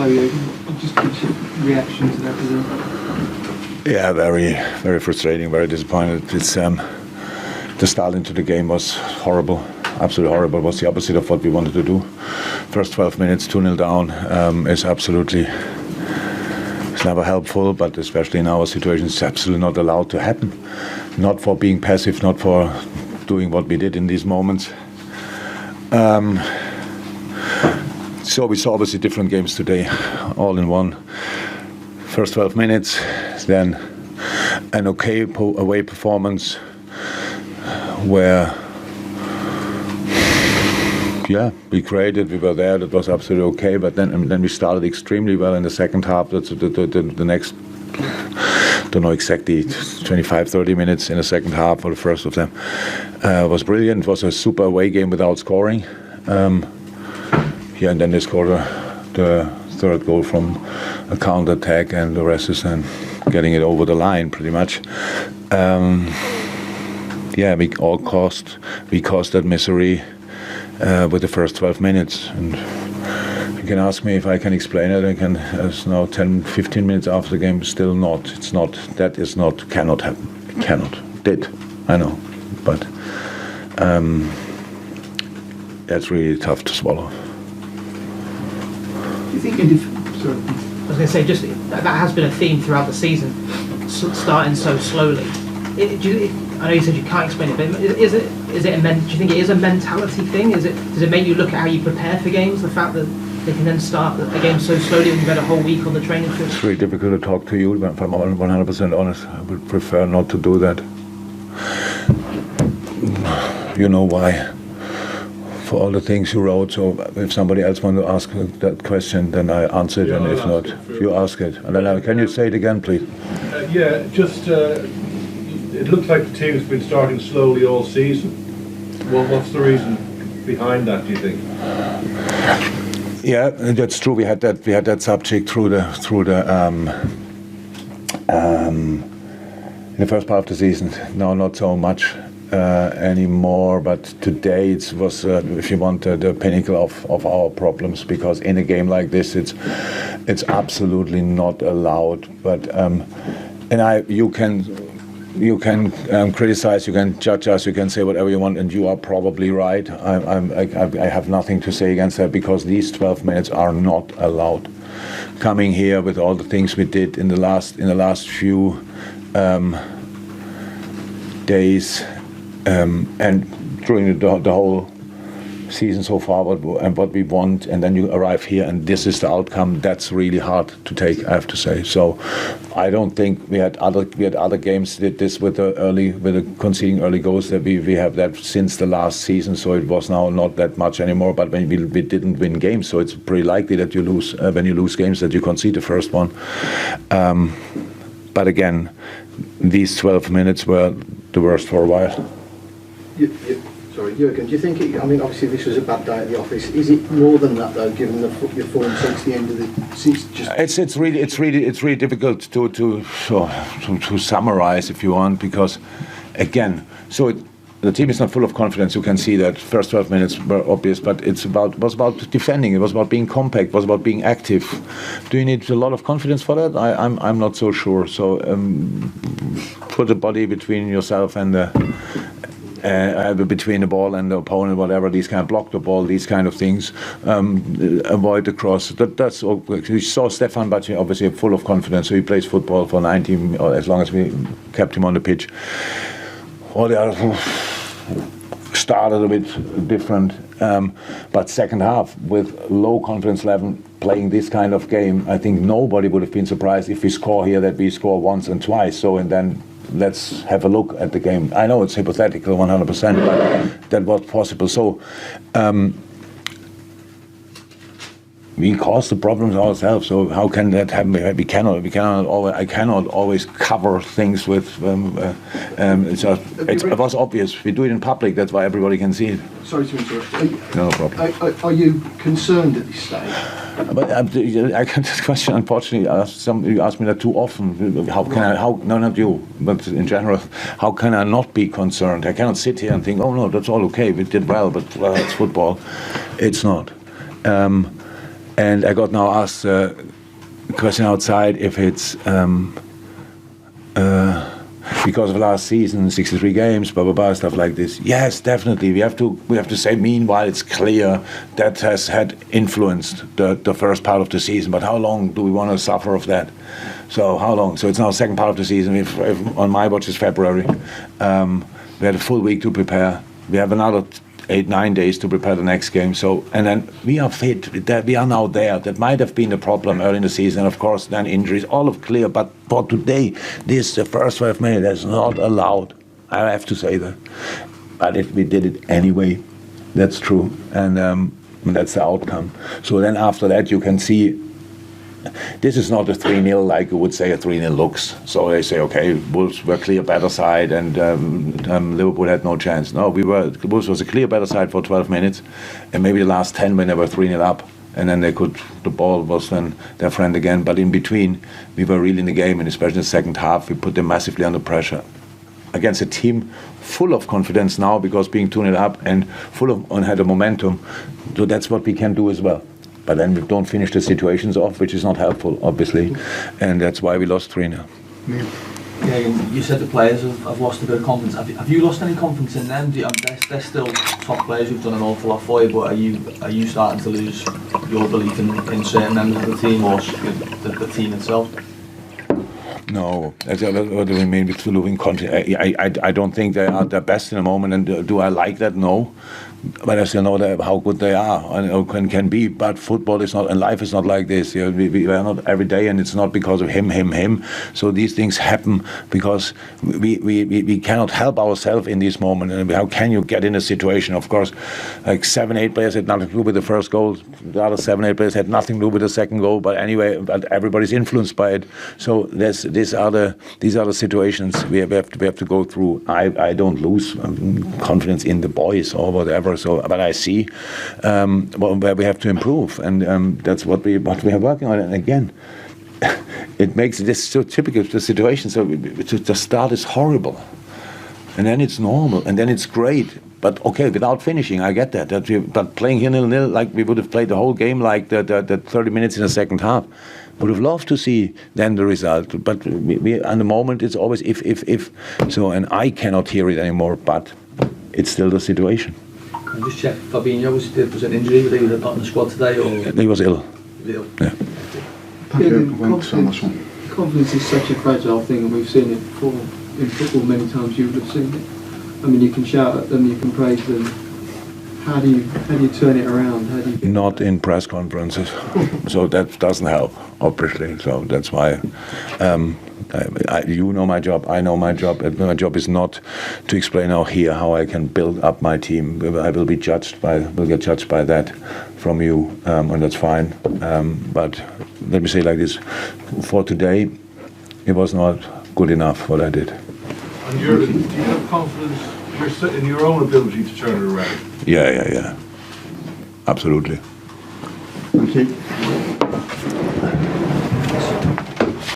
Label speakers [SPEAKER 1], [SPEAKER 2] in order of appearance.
[SPEAKER 1] Hello, Jürgen. Just give your reaction to that result.
[SPEAKER 2] Yeah, very, very frustrating, very disappointed. It's the start into the game was horrible, absolutely horrible. It was the opposite of what we wanted to do. First 12 minutes, 2-0 down is absolutely, it's never helpful, but especially in our situation, it's absolutely not allowed to happen. Not for being passive, not for doing what we did in these moments. So we saw obviously different games today, all in one. First 12 minutes, then an okay away performance where, yeah, we created, we were there, that was absolutely okay, but then we started extremely well in the second half. That's the next, don't know exactly, 25-30 minutes in the second half, or the first of them, was brilliant. It was a super away game without scoring. And then they scored the third goal from a counter-attack, and the rest is then getting it over the line, pretty much. We caused that misery with the first 12 minutes. And you can ask me if I can explain it. It's now 10-15 minutes after the game, still not. It's not. That is not. Cannot happen. Cannot. Did. I know, but that's really tough to swallow.
[SPEAKER 1] Do you think
[SPEAKER 3] I was going to say, just that has been a theme throughout the season, starting so slowly. I know you said you can't explain it, but do you think it is a mentality thing? Does it make you look at how you prepare for games? The fact that they can then start a game so slowly when you've had a whole week on the training field?
[SPEAKER 2] It's really difficult to talk to you, but if I'm 100% honest, I would prefer not to do that. You know why? For all the things you wrote, so if somebody else wants to ask that question, then I answer it, and if not, you ask it. And then can you say it again, please?
[SPEAKER 4] It looks like the team's been starting slowly all season. Well, what's the reason behind that, do you think?
[SPEAKER 2] Yeah, that's true. We had that subject through the in the first part of the season. No, not so much anymore. But today it was, if you want, the pinnacle of our problems, because in a game like this, it's absolutely not allowed. But you can criticize, you can judge us, you can say whatever you want, and you are probably right. I have nothing to say against that, because these 12 minutes are not allowed. Coming here with all the things we did in the last few days and during the whole season so far, what we want, and then you arrive here and this is the outcome. That's really hard to take, I have to say. So I don't think we had other games did this with the conceding early goals, that we have that since the last season. So it was now not that much anymore. But when we didn't win games, so it's pretty likely that you lose when you lose games, that you concede the first one. But again, these 12 minutes were the worst for a while.
[SPEAKER 5] Sorry, Jurgen, do you think obviously this was a bad day at the office. Is it more than that, though, given your form since the end of the season?
[SPEAKER 2] It's really difficult to summarize, if you want, because again, the team is not full of confidence. You can see that first 12 minutes were obvious, but it was about defending. It was about being compact. It was about being active. Do you need a lot of confidence for that? I'm not so sure. So put the body between yourself and between the ball and the opponent, whatever, these kind of block the ball, these kind of things, avoid the cross. That's all. We saw Stefan Bacci obviously full of confidence, so he plays football for 90, or as long as we kept him on the pitch. All the others started a bit different, but second half with low confidence level, playing this kind of game, I think nobody would have been surprised if we score here that we score once and twice. So and then let's have a look at the game. I know it's hypothetical 100%, but that was possible. So we caused the problems ourselves. So how can that happen? I cannot always cover things with. It was obvious. We do it in public. That's why everybody can see it.
[SPEAKER 5] Sorry to interrupt.
[SPEAKER 2] No problem.
[SPEAKER 5] Are you concerned at this stage?
[SPEAKER 2] But I get this question. Unfortunately, you ask me that too often. No, not you, but in general, how can I not be concerned? I cannot sit here and think, oh no, that's all okay. We did well, but it's football. It's not. And I got now asked a question outside if it's because of last season, 63 games, blah blah blah, stuff like this. Yes, definitely. We have to say. Meanwhile, it's clear that has had influenced the first part of the season. But how long do we want to suffer of that? So how long? So it's now second part of the season. If on my watch is February. We had a full week to prepare. We have another 8-9 days to prepare the next game. So, and then we are fit. That we are now there. That might have been the problem early in the season. And of course, then injuries, all of clear. But for today, this the first 5 minutes. That's not allowed. I have to say that. But if we did it anyway, that's true, and that's the outcome. So then after that, you can see. This is not a 3-0 like you would say a 3-0 looks. So they say, okay, Wolves were clear better side and Liverpool had no chance. No, Wolves was a clear better side for 12 minutes, and maybe the last 10 when they were 3-0 up, and then the ball was then their friend again. But in between, we were really in the game, and especially in the second half, we put them massively under pressure against a team full of confidence now because being 2-0 up and and had a momentum. So that's what we can do as well. But then we don't finish the situations off, which is not helpful, obviously, and that's why we lost 3-0.
[SPEAKER 6] Yeah, you said the players have lost a bit of confidence. Have you lost any confidence in them? They're still top players who've done an awful lot for you, but are you starting to lose your belief in certain members of the team or the team itself?
[SPEAKER 2] No, that's what do we mean with losing confidence? I don't think they are the best in the moment, and do I like that? No. But I still know how good they are and can be. But football is not, and life is not like this. You know, we are not every day, and it's not because of him. So these things happen because we cannot help ourselves in this moment. And how can you get in a situation? Of course, like 7-8 players had nothing to do with the first goal. The other 7-8 players had nothing to do with the second goal. But anyway, everybody's influenced by it. So these are the situations we have to go through. I don't lose confidence in the boys or whatever. So, but I see where we have to improve, and that's what we are working on. And again, it makes this so typical of the situation. So the start is horrible, and then it's normal, and then it's great. But okay, without finishing, I get that. But playing here 0-0, like we would have played the whole game, like the 30 minutes in the second half. Would have loved to see then the result. But we at the moment it's always if. So, and I cannot hear it anymore. But it's still the situation.
[SPEAKER 6] Can I just check, Fabrizio was an injury, was he not in the squad today? Or?
[SPEAKER 2] He was ill.
[SPEAKER 6] Ill.
[SPEAKER 2] Yeah.
[SPEAKER 1] Confidence is such a fragile thing, and we've seen it before in football many times. You would have seen it. I mean, you can shout at them, you can praise them. How do you turn it around? How do you
[SPEAKER 2] not in press conferences, so that doesn't help, obviously. So that's why you know my job. I know my job. My job is not to explain how I can build up my team. I will get judged by that from you, and that's fine. But let me say like this: for today, it was not good enough what I did.
[SPEAKER 4] And Jurgen, do you have confidence in your own ability to turn it around?
[SPEAKER 2] Yeah. Absolutely.
[SPEAKER 7] Thank you.